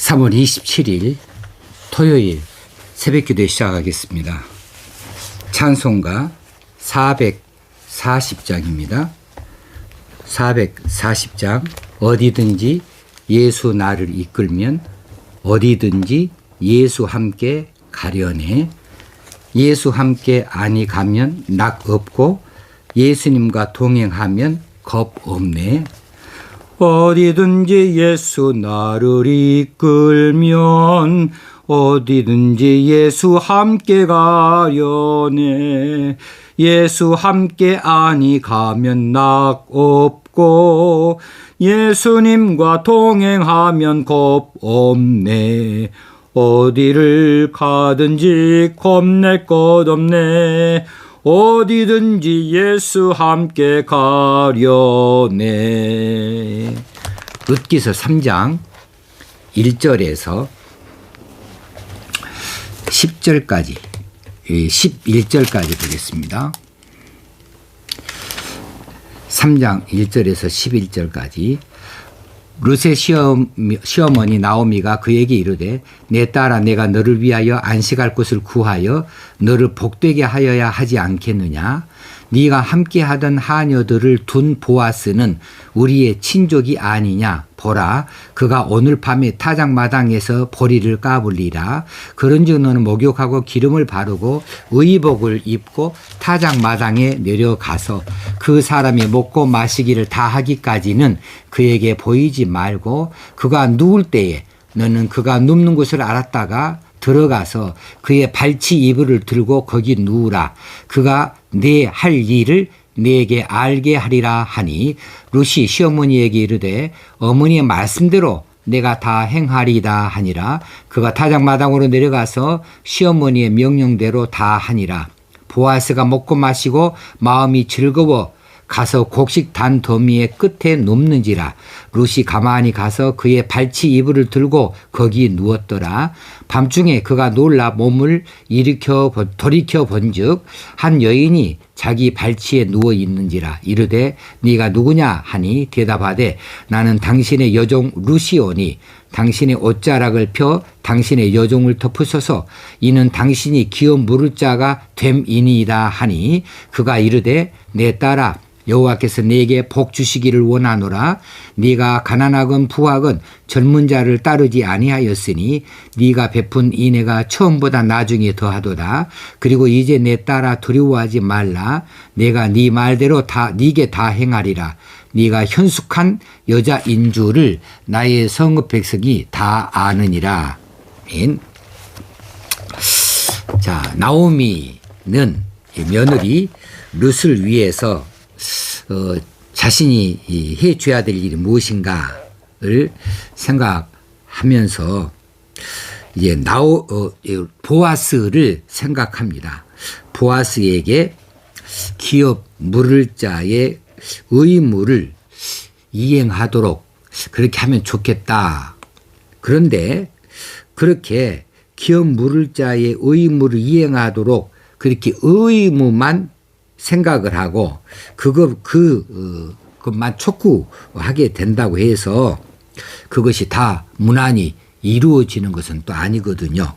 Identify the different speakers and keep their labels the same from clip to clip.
Speaker 1: 3월 27일 토요일 새벽기도 시작하겠습니다. 찬송가 440장입니다. 440장 어디든지 예수 나를 이끌면 어디든지 예수 함께 가려네. 예수 함께 아니 가면 낙 없고 예수님과 동행하면 겁 없네. 어디든지 예수 나를 이끌면 어디든지 예수 함께 가려네. 예수 함께 아니 가면 낙 없고 예수님과 동행하면 겁 없네. 어디를 가든지 겁낼 것 없네. 어디든지 예수 함께 가려네. 룻기서 3장 1절에서 10절까지 11절까지 보겠습니다. 3장 1절에서 11절까지. 룻의 시어머니 나오미가 그에게 이르되 내 딸아 내가 너를 위하여 안식할 곳을 구하여 너를 복되게 하여야 하지 않겠느냐. 네가 함께하던 하녀들을 둔 보아스는 우리의 친족이 아니냐. 보라 그가 오늘 밤에 타작마당에서 보리를 까불리라. 그런즉 너는 목욕하고 기름을 바르고 의복을 입고 타작마당에 내려가서 그 사람이 먹고 마시기를 다 하기까지는 그에게 보이지 말고 그가 누울 때에 너는 그가 눕는 곳을 알았다가 들어가서 그의 발치 이불을 들고 거기 누우라. 그가 내 할 일을 내게 알게 하리라 하니 룻이 시어머니에게 이르되 어머니의 말씀대로 내가 다 행하리다 하니라. 그가 타작마당으로 내려가서 시어머니의 명령대로 다 하니라. 보아스가 먹고 마시고 마음이 즐거워 가서 곡식 단 더미의 끝에 눕는지라. 룻이 가만히 가서 그의 발치 이불을 들고 거기 누웠더라. 밤중에 그가 놀라 몸을 돌이켜 본즉 한 여인이 자기 발치에 누워 있는지라. 이르되 네가 누구냐 하니 대답하되 나는 당신의 여종 룻이오니 당신의 옷자락을 펴 당신의 여종을 덮으소서. 이는 당신이 기업 물을 자가 됨이니이다 하니 그가 이르되 내 딸아 여호와께서 네게 복 주시기를 원하노라. 네가 가난하건 부하건 젊은 자를 따르지 아니하였으니 네가 베푼 인애가 처음보다 나중에 더하도다. 그리고 이제 내 딸아 두려워하지 말라. 내가 네 말대로 네게 다 행하리라. 네가 현숙한 여자인 줄을 나의 성읍 백성이 다 아느니라. 자, 나오미는 며느리 룻을 위해서 자신이 해줘야 될 일이 무엇인가를 생각하면서 이제 보아스를 생각합니다. 보아스에게 기업 물을 자의 의무를 이행하도록 그렇게 하면 좋겠다. 그런데 그렇게 기업 물을 자의 의무를 이행하도록 그렇게 의무만 생각을 하고 그것만 촉구하게 된다고 해서 그것이 다 무난히 이루어지는 것은 또 아니거든요.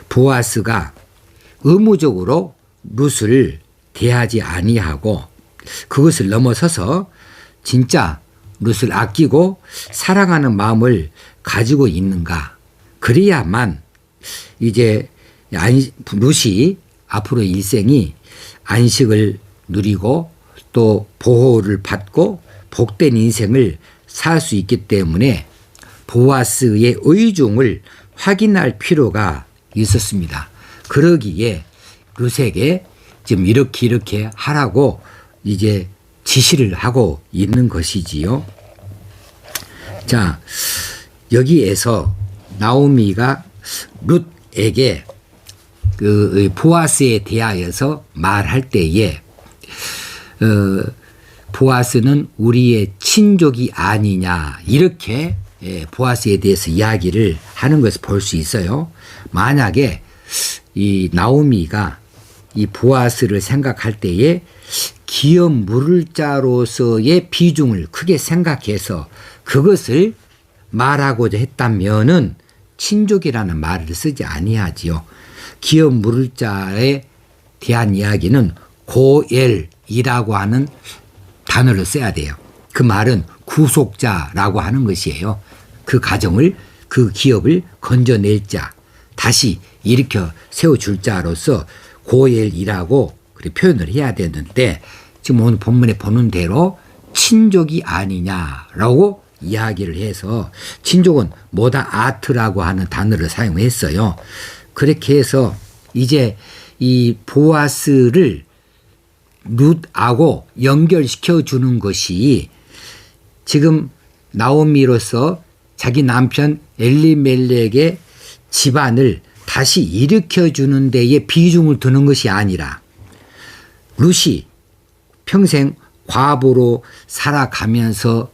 Speaker 1: 보아스가 의무적으로 룻을 대하지 아니하고 그것을 넘어서서 진짜 룻을 아끼고 사랑하는 마음을 가지고 있는가. 그래야만 이제 룻이 앞으로 일생이 안식을 누리고 또 보호를 받고 복된 인생을 살 수 있기 때문에 보아스의 의중을 확인할 필요가 있었습니다. 그러기에 룻에게 지금 이렇게 하라고 이제 지시를 하고 있는 것이지요. 자, 여기에서 나오미가 룻에게 그 보아스에 대하여서 말할 때에 보아스는 우리의 친족이 아니냐 이렇게 보아스에 대해서 이야기를 하는 것을 볼 수 있어요. 만약에 이 나오미가 이 보아스를 생각할 때에 기업 물을 자로서의 비중을 크게 생각해서 그것을 말하고자 했다면은 친족이라는 말을 쓰지 아니하지요. 기업 물을 자에 대한 이야기는 고엘이라고 하는 단어를 써야 돼요. 그 말은 구속자라고 하는 것이에요. 그 가정을, 그 기업을 건져낼 자, 다시 일으켜 세워줄 자로서 고엘이라고 표현을 해야 되는데, 지금 오늘 본문에 보는 대로 친족이 아니냐라고 이야기를 해서, 친족은 모다 아트라고 하는 단어를 사용했어요. 그렇게 해서 이제 이 보아스를 룻하고 연결시켜 주는 것이 지금 나오미로서 자기 남편 엘리멜렉의 집안을 다시 일으켜 주는 데에 비중을 두는 것이 아니라, 룻이 평생 과부로 살아가면서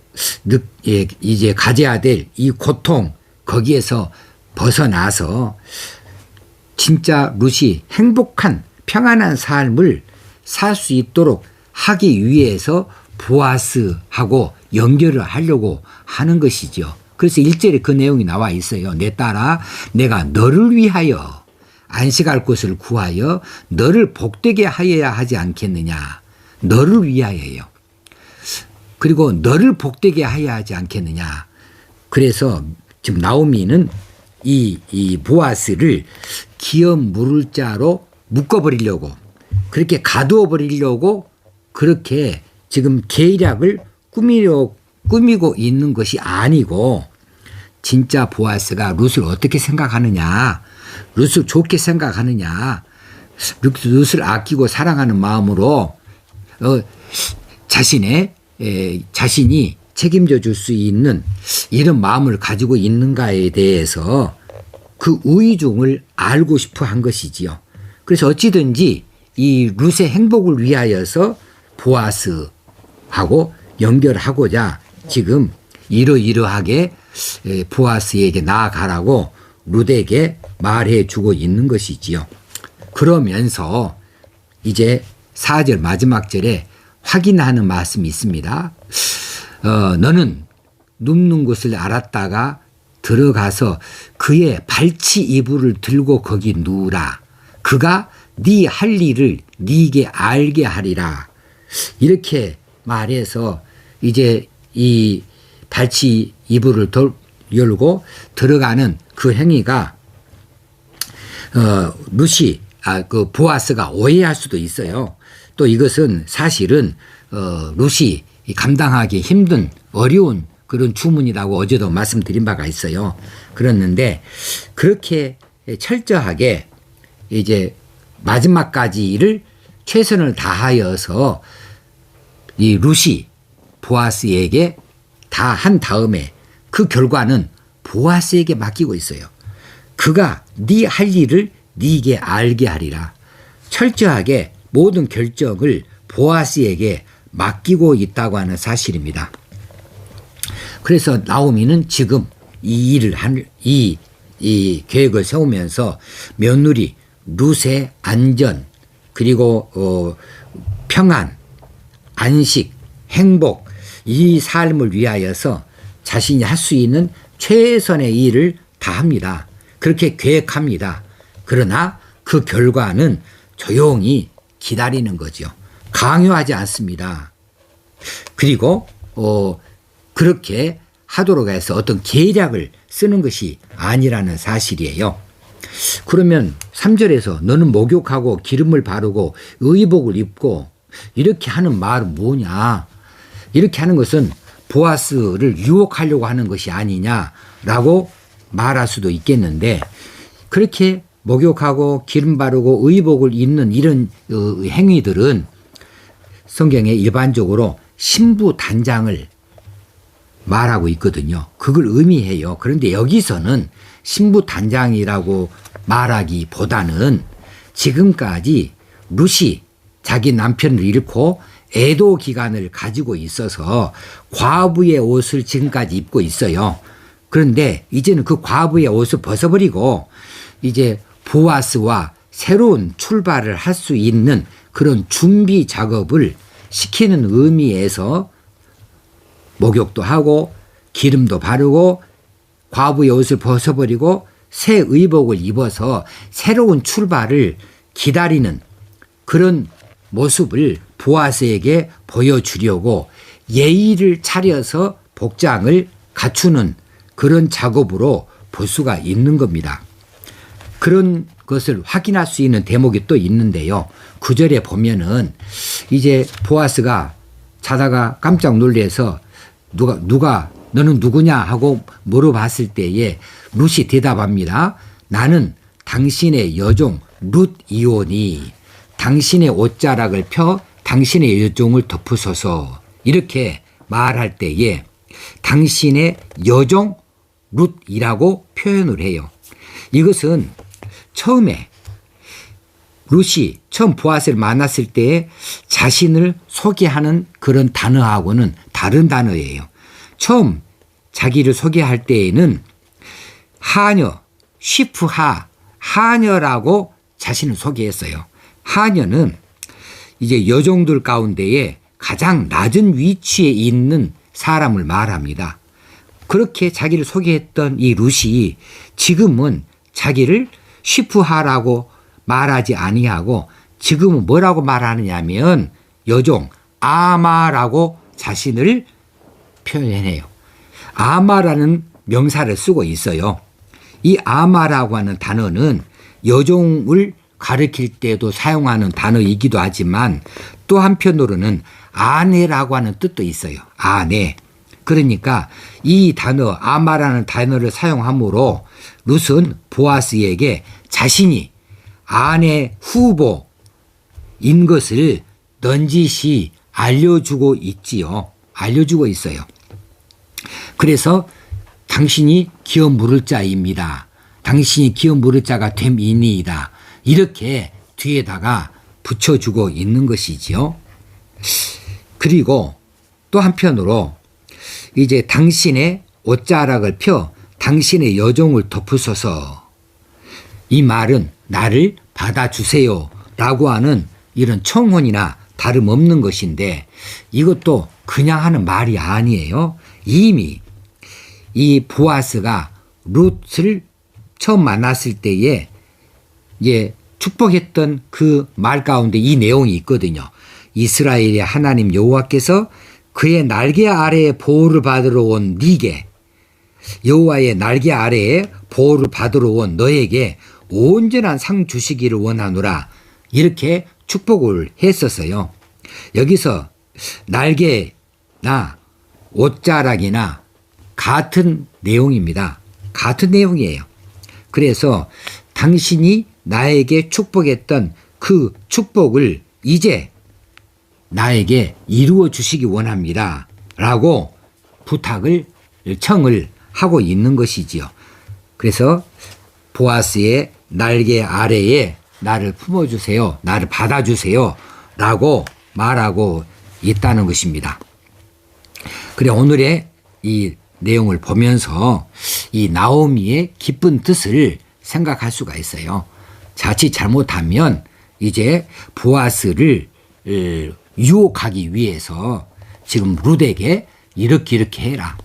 Speaker 1: 이제 가져야 될 이 고통, 거기에서 벗어나서 진짜 룻이 행복한 평안한 삶을 살 수 있도록 하기 위해서 보아스하고 연결을 하려고 하는 것이죠. 그래서 1절에 그 내용이 나와 있어요. 내 딸아, 내가 너를 위하여 안식할 곳을 구하여 너를 복되게 하여야 하지 않겠느냐. 너를 위하여요. 그리고 너를 복되게 하여야 하지 않겠느냐. 그래서 지금 나오미는 이 보아스를 기업 물을 자로 묶어버리려고, 그렇게 가두어 버리려고 그렇게 지금 계략을 꾸미고 있는 것이 아니고, 진짜 보아스가 룻을 어떻게 생각하느냐, 룻을 좋게 생각하느냐, 룻을 아끼고 사랑하는 마음으로 자신이 책임져 줄 수 있는 이런 마음을 가지고 있는가에 대해서 그 의중을 알고 싶어 한 것이지요. 그래서 어찌든지 이 룻의 행복을 위하여서 보아스하고 연결하고자 지금 이러이러하게 보아스에게 나아가라고 룻에게 말해 주고 있는 것이지요. 그러면서 이제 4절 마지막 절에 확인하는 말씀이 있습니다. 너는 눕는 곳을 알았다가 들어가서 그의 발치 이불을 들고 거기 누우라. 그가 네 할 일을 네게 알게 하리라. 이렇게 말해서 이제 이 발치 이불을 열고 들어가는 그 행위가 룻이 그 보아스가 오해할 수도 있어요. 또 이것은 사실은 룻이 감당하기 힘든 어려운 그런 주문이라고 어제도 말씀드린 바가 있어요. 그랬는데 그렇게 철저하게 이제 마지막까지를 최선을 다하여서 이 룻이 보아스에게 다 한 다음에 그 결과는 보아스에게 맡기고 있어요. 그가 네 할 일을 네게 알게 하리라. 철저하게 모든 결정을 보아스에게 맡기고 있다고 하는 사실입니다. 그래서 나오미는 지금 이 일을 이 계획을 세우면서 며느리 룻의 안전, 그리고 평안, 안식, 행복, 이 삶을 위하여서 자신이 할 수 있는 최선의 일을 다 합니다. 그렇게 계획합니다. 그러나 그 결과는 조용히 기다리는 거죠. 강요하지 않습니다. 그리고 그렇게 하도록 해서 어떤 계략을 쓰는 것이 아니라는 사실이에요. 그러면 3절에서 너는 목욕하고 기름을 바르고 의복을 입고 이렇게 하는 말은 뭐냐? 이렇게 하는 것은 보아스를 유혹하려고 하는 것이 아니냐라고 말할 수도 있겠는데, 그렇게 목욕하고 기름 바르고 의복을 입는 이런 행위들은 성경에 일반적으로 신부 단장을 말하고 있거든요. 그걸 의미해요. 그런데 여기서는 신부 단장이라고 말하기보다는 지금까지 룻이 자기 남편을 잃고 애도 기간을 가지고 있어서 과부의 옷을 지금까지 입고 있어요. 그런데 이제는 그 과부의 옷을 벗어버리고 이제 보아스와 새로운 출발을 할 수 있는 그런 준비 작업을 시키는 의미에서 목욕도 하고 기름도 바르고 과부의 옷을 벗어버리고 새 의복을 입어서 새로운 출발을 기다리는 그런 모습을 보아스에게 보여주려고 예의를 차려서 복장을 갖추는 그런 작업으로 볼 수가 있는 겁니다. 그런 것을 확인할 수 있는 대목이 또 있는데요. 9절에 보면은 이제 보아스가 자다가 깜짝 놀라서 누가 너는 누구냐 하고 물어봤을 때에 룻이 대답합니다. 나는 당신의 여종 룻이오니 당신의 옷자락을 펴 당신의 여종을 덮으소서 이렇게 말할 때에 당신의 여종 룻이라고 표현을 해요. 이것은 처음에 룻이 처음 보아스를 만났을 때 자신을 소개하는 그런 단어하고는 다른 단어예요. 처음 자기를 소개할 때에는 하녀, 쉬프하, 하녀라고 자신을 소개했어요. 하녀는 이제 여종들 가운데에 가장 낮은 위치에 있는 사람을 말합니다. 그렇게 자기를 소개했던 이 룻이 지금은 자기를 쉬프하라고 말하지 아니하고 지금은 뭐라고 말하느냐면 여종 아마라고 자신을 표현해요. 아마라는 명사를 쓰고 있어요. 이 아마라고 하는 단어는 여종을 가리킬 때도 사용하는 단어이기도 하지만 또 한편으로는 아내라고 하는 뜻도 있어요. 아내. 그러니까 이 단어 아마라는 단어를 사용함으로 룻은 보아스에게 자신이 아내 후보인 것을 넌지시 알려주고 있지요. 알려주고 있어요. 그래서 당신이 기업 물을 자입니다. 당신이 기업 물을 자가 됨이니이다. 이렇게 뒤에다가 붙여주고 있는 것이지요. 그리고 또 한편으로 이제 당신의 옷자락을 펴 당신의 여종을 덮으소서. 이 말은 나를 받아주세요 라고 하는 이런 청혼이나 다름없는 것인데 이것도 그냥 하는 말이 아니에요. 이미 이 보아스가 룻을 처음 만났을 때에 축복했던 그 말 가운데 이 내용이 있거든요. 이스라엘의 하나님 여호와께서 그의 날개 아래에 보호를 받으러 온 네게 여호와의 날개 아래에 보호를 받으러 온 너에게 온전한 상 주시기를 원하노라 이렇게 축복을 했었어요. 여기서 날개나 옷자락이나 같은 내용입니다. 같은 내용이에요. 그래서 당신이 나에게 축복했던 그 축복을 이제 나에게 이루어 주시기 원합니다. 라고 청을 하고 있는 것이지요. 그래서 보아스의 날개 아래에 나를 품어주세요. 나를 받아주세요. 라고 말하고 있다는 것입니다. 그래 오늘의 이 내용을 보면서 이 나오미의 기쁜 뜻을 생각할 수가 있어요. 자칫 잘못하면 이제 보아스를 유혹하기 위해서 지금 룻에게 이렇게 해라.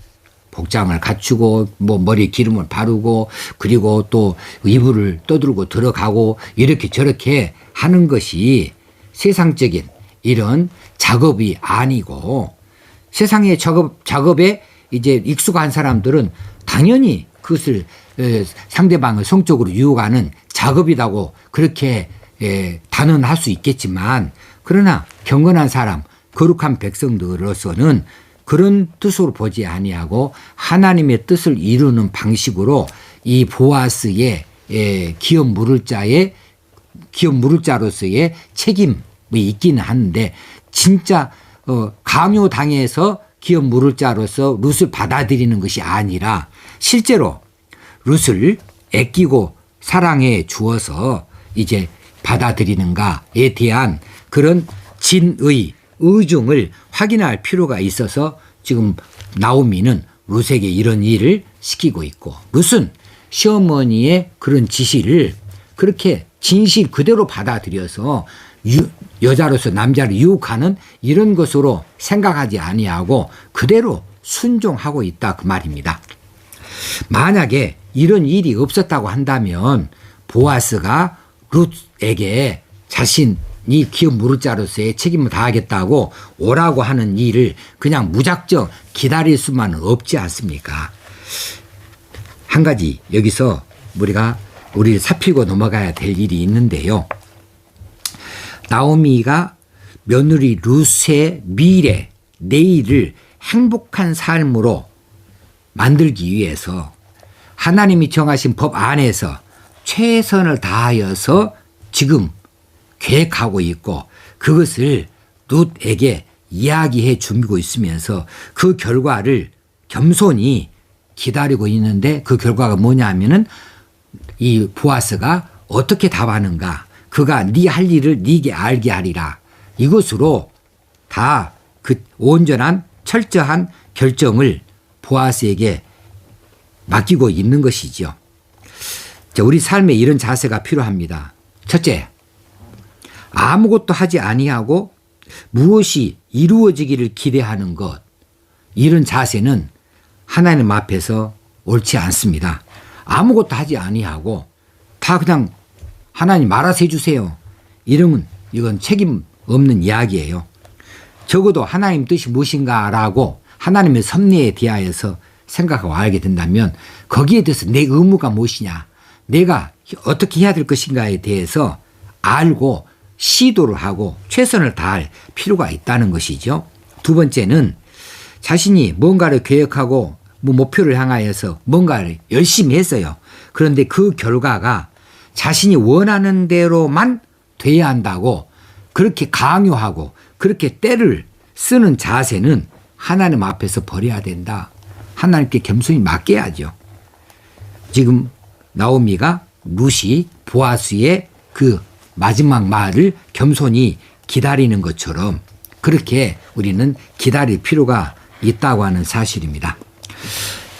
Speaker 1: 복장을 갖추고 머리에 기름을 바르고 그리고 또 이불을 떠들고 들어가고 이렇게 저렇게 하는 것이 세상적인 이런 작업이 아니고 세상의 작업에 이제 익숙한 사람들은 당연히 그것을 상대방을 성적으로 유혹하는 작업이라고 그렇게 단언할 수 있겠지만 그러나 경건한 사람, 거룩한 백성들로서는 그런 뜻으로 보지 아니하고 하나님의 뜻을 이루는 방식으로 이 보아스의 기업 물을 자로서의 책임이 있기는 하는데 진짜 강요당해서 기업 물을 자로서 룻을 받아들이는 것이 아니라 실제로 룻을 아끼고 사랑해 주어서 이제 받아들이는가에 대한 그런 의중을 확인할 필요가 있어서 지금 나오미는 룻에게 이런 일을 시키고 있고 룻은 시어머니의 그런 지시를 그렇게 진실 그대로 받아들여서 여자로서 남자를 유혹하는 이런 것으로 생각하지 아니하고 그대로 순종하고 있다 그 말입니다. 만약에 이런 일이 없었다고 한다면 보아스가 룻에게 자신이 기업 무릇자로서의 책임을 다하겠다고 오라고 하는 일을 그냥 무작정 기다릴 수만은 없지 않습니까? 한 가지 여기서 우리를 살피고 넘어가야 될 일이 있는데요. 나오미가 며느리 룻의 미래, 내일을 행복한 삶으로 만들기 위해서 하나님이 정하신 법 안에서 최선을 다하여서 지금 계획하고 있고 그것을 룻에게 이야기해 주고 있으면서 그 결과를 겸손히 기다리고 있는데 그 결과가 뭐냐 하면은 이 보아스가 어떻게 답하는가. 그가 네 할 일을 네게 알게 하리라. 이것으로 다 그 온전한 철저한 결정을 보아스에게 맡기고 있는 것이죠. 우리 삶에 이런 자세가 필요합니다. 첫째, 아무것도 하지 아니하고 무엇이 이루어지기를 기대하는 것. 이런 자세는 하나님 앞에서 옳지 않습니다. 아무것도 하지 아니하고 다 그냥 하나님 알아서 해주세요. 이러면 이건 책임 없는 이야기예요. 적어도 하나님 뜻이 무엇인가라고 하나님의 섭리에 대하여서 생각하고 알게 된다면 거기에 대해서 내 의무가 무엇이냐, 내가 어떻게 해야 될 것인가에 대해서 알고 시도를 하고 최선을 다할 필요가 있다는 것이죠. 두 번째는 자신이 뭔가를 계획하고 목표를 향하여서 뭔가를 열심히 했어요. 그런데 그 결과가 자신이 원하는 대로만 돼야 한다고 그렇게 강요하고 그렇게 때를 쓰는 자세는 하나님 앞에서 버려야 된다. 하나님께 겸손히 맡겨야죠. 지금 나오미가 룻이 보아스의 그 마지막 말을 겸손히 기다리는 것처럼 그렇게 우리는 기다릴 필요가 있다고 하는 사실입니다.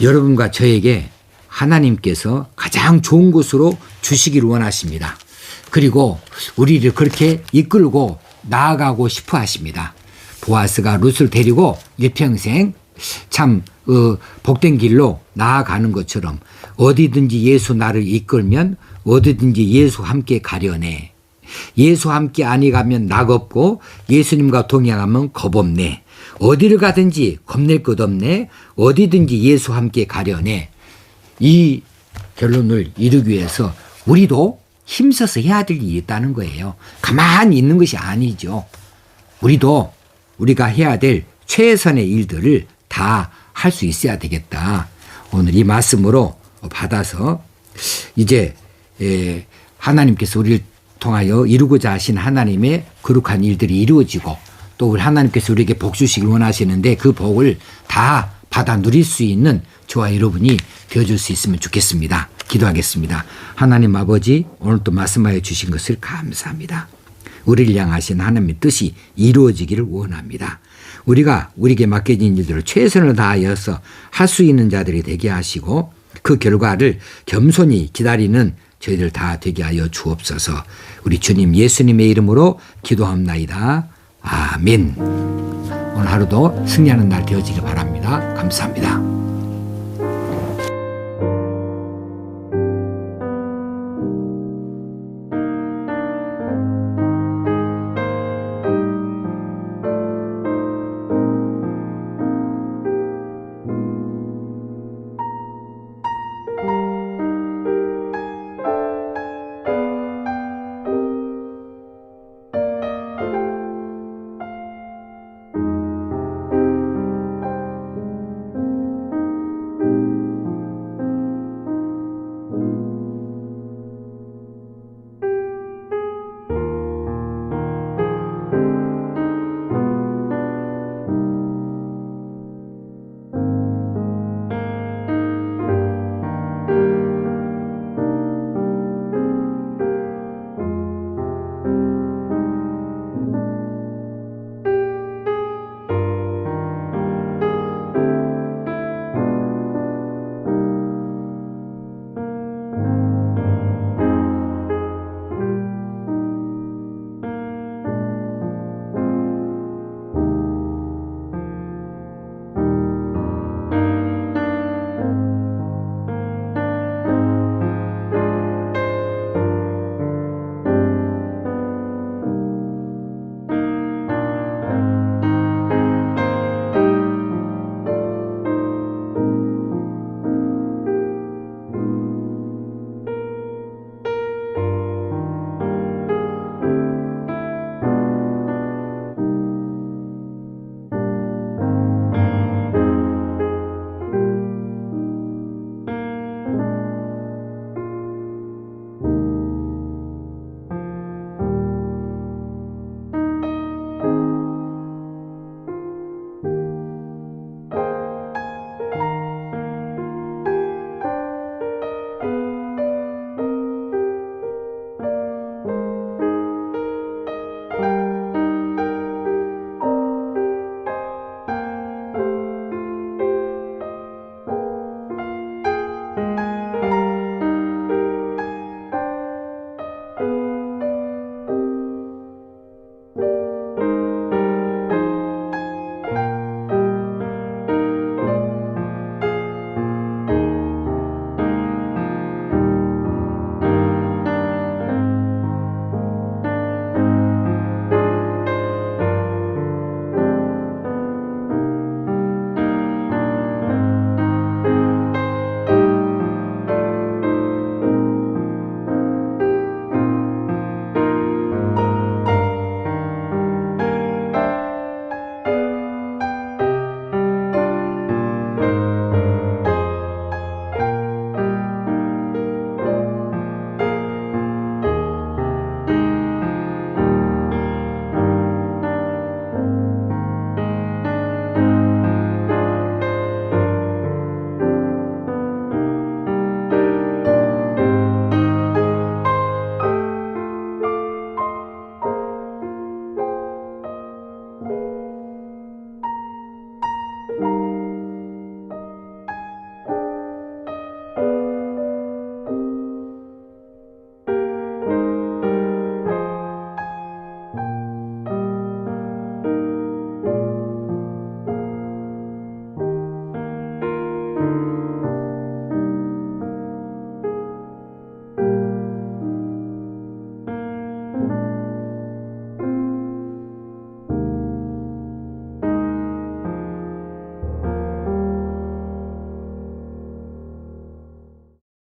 Speaker 1: 여러분과 저에게 하나님께서 가장 좋은 곳으로 주시기를 원하십니다. 그리고 우리를 그렇게 이끌고 나아가고 싶어 하십니다. 보아스가 룻을 데리고 일평생 참 복된 길로 나아가는 것처럼 어디든지 예수 나를 이끌면 어디든지 예수 함께 가려네. 예수 함께 아니 가면 낙 없고 예수님과 동행하면 겁 없네. 어디를 가든지 겁낼 것 없네. 어디든지 예수 함께 가려네. 이 결론을 이루기 위해서 우리도 힘써서 해야 될 일이 있다는 거예요. 가만히 있는 것이 아니죠. 우리가 해야 될 최선의 일들을 다 할 수 있어야 되겠다. 오늘 이 말씀으로 받아서 이제 하나님께서 우리를 통하여 이루고자 하신 하나님의 거룩한 일들이 이루어지고 또 우리 하나님께서 우리에게 복 주시길 원하시는데 그 복을 다 받아 누릴 수 있는 저와 여러분이 되어줄 수 있으면 좋겠습니다. 기도하겠습니다. 하나님 아버지, 오늘 또 말씀하여 주신 것을 감사합니다. 우리를 향하신 하나님의 뜻이 이루어지기를 원합니다. 우리가 우리에게 맡겨진 일들을 최선을 다하여서 할 수 있는 자들이 되게 하시고 그 결과를 겸손히 기다리는 저희들 다 되게 하여 주옵소서. 우리 주님 예수님의 이름으로 기도합나이다. 아멘. 오늘 하루도 승리하는 날 되어지길 바랍니다. 감사합니다.